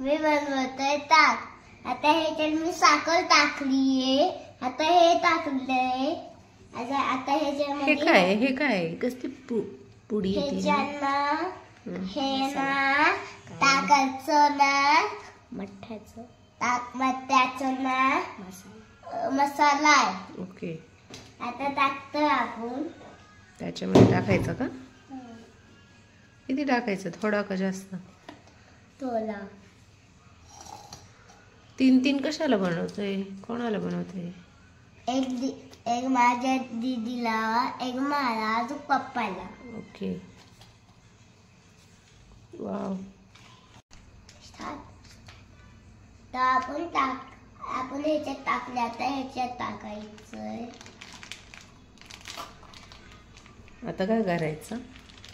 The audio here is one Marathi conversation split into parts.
मी बनवतोय ताक. आता ह्याच्यात मी साखर टाकलीये. आता हे टाकलंय. आता ह्याच्यामध्ये हे काय कसली पुडी हे ना टाकायचं ना मठ्याचं ना मसाला आहे. ओके. आता टाकतोय आपण. त्याच्यामध्ये टाकायचं का? किती टाकायचं? थोडा का जास्त? थोडा. 3 कशाला बनवतोय? कोणाला बनवतोय? एक माझ्या दीदीला, एक मला, अजून पप्पाला. ओके. वाव. तर आपण ह्याच्यात टाकलं. आता ह्याच्यात टाकायचंय. आता काय करायचं?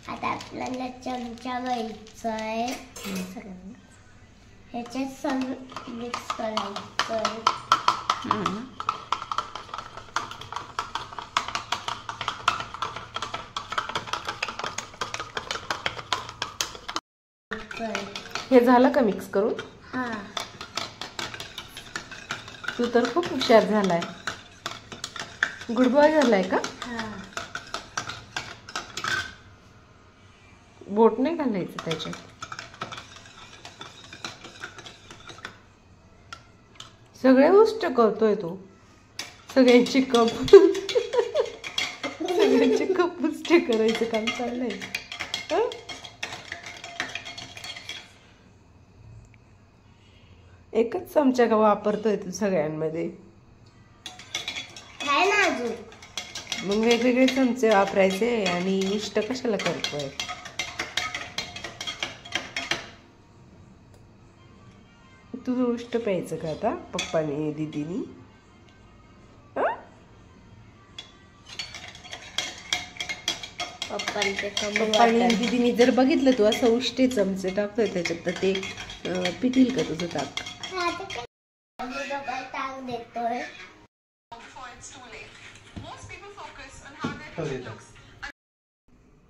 आता आपल्याला चमचा घ्यायचाय. ह्याच्यात सगळं मिक्स करायचंय. हे झालं का मिक्स करून? हा. तू तर खूप हुशार झालाय. गुड बॉय झालाय का? हा. बोट नाही घालायचं त्याच्यात. सगळे उष्ट करतोय तू. सगळ्यांची कप उष्ट करायचं काम चाललंय. एकच चमचा का वापरतोय तू सगळ्यांमध्ये? आहे ना अजून. मग वेगवेगळे चमचे वापरायचे आणि उष्ट कशाला करतोय? तू उष्ट प्यायचं का आता पप्पानी दीदीनी? पप्पानी दीदीनी जर बघितलं तू असं उष्टे चमचे टाकतोय त्याच्यात, तर ते पितील का तुझं ताक? ताक देतोय.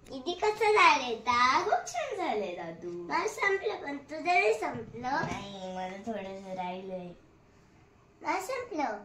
किती कसं झाले ताक? खूप छान झाले दादू. मला संपलं, पण तुझं नाही संपलं. नाही, मला थोडंसं राहिलंय. मला संपलं.